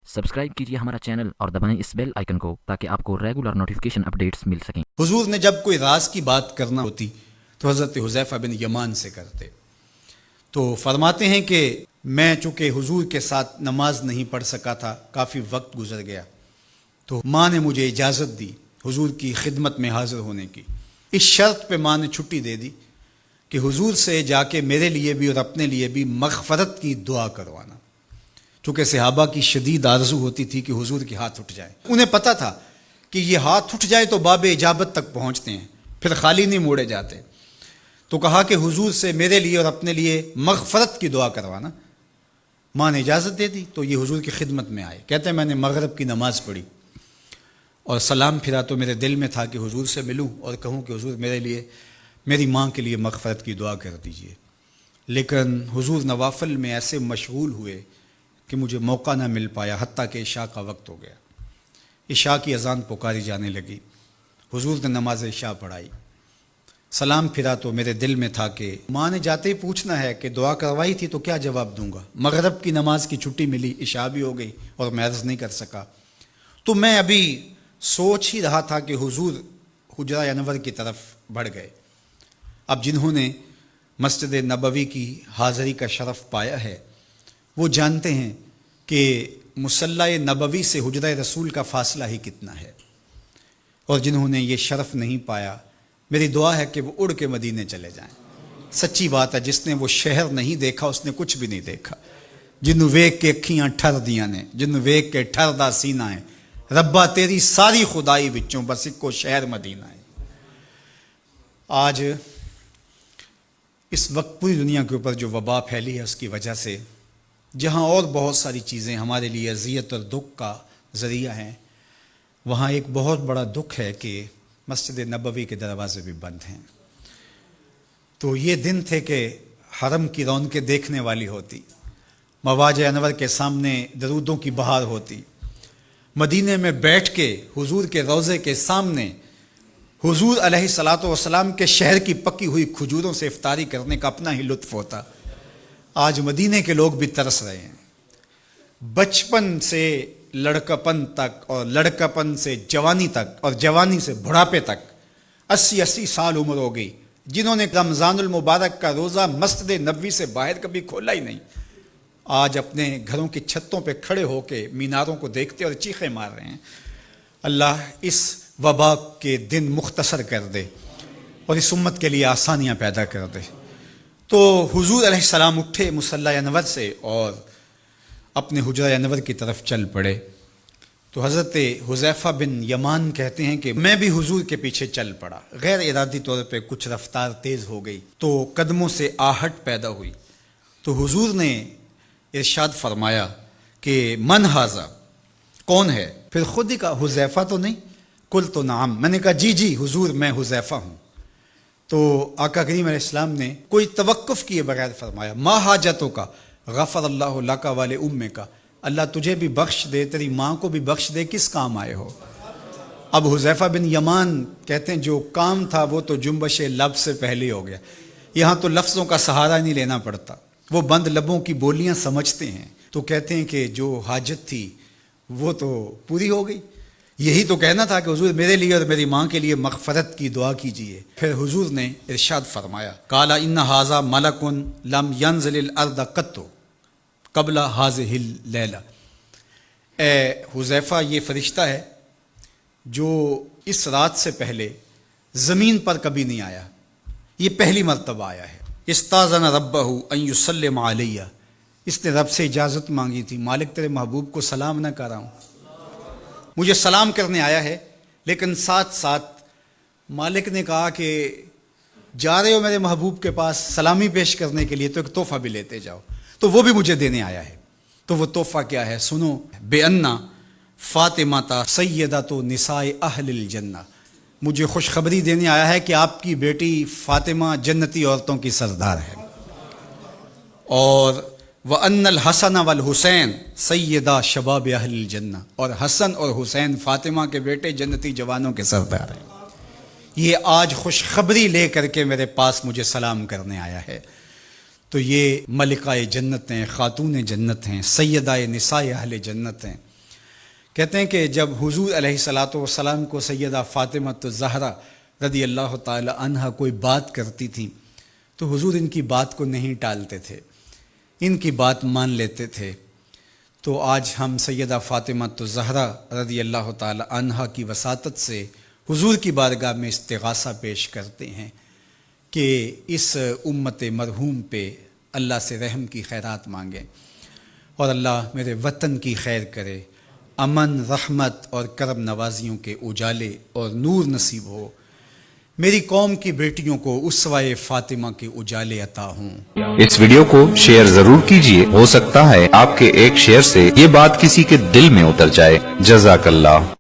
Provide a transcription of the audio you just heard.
Subscribe कीजिए हमारा channel और दबाएं इस बेल आइकन को ताकि आपको रेगुलर नोटिफिकेशन अपडेट्स मिल सकें। हुजूर ने जब कोई राज की बात करना होती तो हज़रत हुज़ैफ़ा बिन यमान से करते। तो फरमाते हैं कि मैं चूँकि हुजूर के साथ नमाज नहीं पढ़ सका था, काफ़ी वक्त गुजर गया, तो माँ ने मुझे इजाज़त दी हुजूर की खिदमत में हाज़िर होने की। इस शर्त पे माँ ने छुट्टी दे दी कि हुजूर से जाके मेरे लिए भी और अपने लिए भी मग़फ़रत की दुआ करवाना। चूँकि सहाबा की शदीद आरज़ू होती थी कि हुजूर के हाथ उठ जाए। उन्हें पता था कि ये हाथ उठ जाए तो बाब इजाबत तक पहुँचते हैं, फिर खाली नहीं मोड़े जाते। तो कहा कि हुजूर से मेरे लिए और अपने लिए मग़फ़रत की दुआ करवाना। माँ ने इजाज़त दे दी तो ये हुजूर की खिदमत में आए। कहते हैं मैंने मगरिब की नमाज़ पढ़ी और सलाम फिरा तो मेरे दिल में था कि हुजूर से मिलूं और कहूं कि हुजूर मेरे लिए, मेरी माँ के लिए मग़फ़रत की दुआ कर दीजिए। लेकिन हुजूर नवाफिल में ऐसे मशगूल हुए कि मुझे मौका ना मिल पाया, हत्ता कि इशा का वक्त हो गया। इशा की अज़ान पुकारी जाने लगी। हुजूर ने नमाज इशा पढ़ाई, सलाम फिरा तो मेरे दिल में था कि माँ ने जाते ही पूछना है कि दुआ करवाई थी तो क्या जवाब दूंगा। मगरिब की नमाज की छुट्टी मिली, इशा भी हो गई और मैं अर्ज़ नहीं कर सका। तो मैं अभी सोच ही रहा था कि हुजूर हुजरा अनवर की तरफ बढ़ गए। अब जिन्होंने मस्जिद नबवी की हाज़री का शरफ़ पाया है वो जानते हैं कि मुसल्ला नबवी से हुजरा रसूल का फ़ासला ही कितना है। और जिन्होंने ये शरफ़ नहीं पाया, मेरी दुआ है कि वो उड़ के मदीने चले जाएं। सच्ची बात है, जिसने वो शहर नहीं देखा उसने कुछ भी नहीं देखा। जिन्हों वेख के अखियाँ ठर दियाँ ने, जिन्हों वेख के ठरदा सीना है, रब्बा तेरी सारी खुदाई विचों बस इको शहर मदीना है। आज इस वक्त पूरी दुनिया के ऊपर जो वबा फैली है उसकी वजह से, जहाँ और बहुत सारी चीज़ें हमारे लिए अज़ियत और दुख का ज़रिया हैं, वहाँ एक बहुत बड़ा दुख है कि मस्जिद नबवी के दरवाज़े भी बंद हैं। तो ये दिन थे कि हरम की रौनकें देखने वाली होती, मवाज अनवर के सामने दरूदों की बहार होती, मदीने में बैठ के हुजूर के रोज़े के सामने हुजूर अलैहिस्सलातु वस्सलाम के शहर की पकी हुई खजूरों से इफ्तारी करने का अपना ही लुत्फ़ होता। आज मदीने के लोग भी तरस रहे हैं। बचपन से लड़कापन तक और लड़कापन से जवानी तक और जवानी से बुढ़ापे तक 80-80 साल उम्र हो गई, जिन्होंने रमज़ानुल मुबारक का रोज़ा मस्जिद नबवी से बाहर कभी खोला ही नहीं, आज अपने घरों की छतों पे खड़े होके मीनारों को देखते और चीखें मार रहे हैं। अल्लाह इस वबा के दिन मुख्तसर कर दे और इस उम्मत के लिए आसानियाँ पैदा कर दे। तो हुजूर अलैहिस्सलाम उठे मुसल्ला अनवर से और अपने हुजरा अनवर की तरफ चल पड़े। तो हज़रत हुज़ैफ़ा बिन यमान कहते हैं कि मैं भी हुजूर के पीछे चल पड़ा। गैर इरादी तौर पे कुछ रफ्तार तेज़ हो गई तो कदमों से आहट पैदा हुई। तो हुजूर ने इरशाद फरमाया कि मन हाज़ा, कौन है? फिर खुद ही कहा हुज़ैफ़ा तो नहीं? कुल तो नाम। मैंने कहा जी जी हुजूर मैं हुज़ैफ़ा हूँ। तो आका करीम अलैहिस्सलाम ने कोई तवक्कुफ़ किए बगैर फरमाया मा हाजतों का गफ़र अल्लाहु लका वाले उम्मे का, अल्लाह तुझे भी बख्श दे, तेरी माँ को भी बख्श दे, किस काम आए हो? अब हुज़ैफ़ा बिन यमान कहते हैं जो काम था वो तो जुम्बश लब से पहले हो गया। यहाँ तो लफ्ज़ों का सहारा नहीं लेना पड़ता, वो बंद लबों की बोलियाँ समझते हैं। तो कहते हैं कि जो हाजत थी वो तो पूरी हो गई। यही तो कहना था कि हुजूर मेरे लिए और मेरी माँ के लिए मग़फ़रत की दुआ कीजिए। फिर हुजूर ने इरशाद फरमाया काला इन्ना हाज़ा मलकुन लम यंज़िलिल अर्द क़त्तु क़ब्ला हाज़िहिल लैला। ए हुज़ैफ़ा, ये फ़रिश्ता है जो इस रात से पहले ज़मीन पर कभी नहीं आया, ये पहली मरतबा आया है। इस्ताज़न रब्बहु अन युसल्लिम अलैया, इसने रब से इजाज़त मांगी थी, मालिक तेरे महबूब को सलाम न कर रहा हूँ, मुझे सलाम करने आया है। लेकिन साथ साथ मालिक ने कहा कि जा रहे हो मेरे महबूब के पास सलामी पेश करने के लिए तो एक तोहफ़ा भी लेते जाओ, तो वो भी मुझे देने आया है। तो वो तोहफ़ा क्या है सुनो, बेअन्ना फ़ातिमा ता सैयदा तो निसाए अहलिल जन्ना, मुझे खुशखबरी देने आया है कि आपकी बेटी फ़ातिमा जन्नती औरतों की सरदार है। और व अन्नल हसन वल हुसैन सैयदा शबाब अहलिल जन्ना, और हसन और हुसैन फ़ातिमा के बेटे जन्नती जवानों के सरदार हैं। ये आज खुशखबरी ले करके मेरे पास मुझे सलाम करने आया है। तो ये मलिकाए जन्नत हैं, ख़ातून जन्नत हैं, सैयदाए निसाए अहले जन्नत हैं। کہتے ہیں کہ جب حضور علیہ الصلاۃ والسلام کو سیدہ فاطمہ الزہرا رضی اللہ تعالی عنہا کوئی بات کرتی تھی تو حضور ان کی بات کو نہیں ٹالتے تھے، ان کی بات مان لیتے تھے۔ تو آج ہم سیدہ فاطمہ الزہرا رضی اللہ تعالی عنہا کی وساطت سے حضور کی بارگاہ میں استغاثہ پیش کرتے ہیں کہ اس امت مرحوم پہ اللہ سے رحم کی خیرات مانگیں اور اللہ میرے وطن کی خیر کرے، امن، رحمت اور کرم نوازیوں کے اجالے اور نور نصیب ہو، میری قوم کی بیٹیوں کو اسوہ فاطمہ کے اجالے عطا ہوں۔ اس ویڈیو کو شیئر ضرور کیجئے، ہو سکتا ہے آپ کے ایک شیئر سے یہ بات کسی کے دل میں اتر جائے۔ جزاک اللہ۔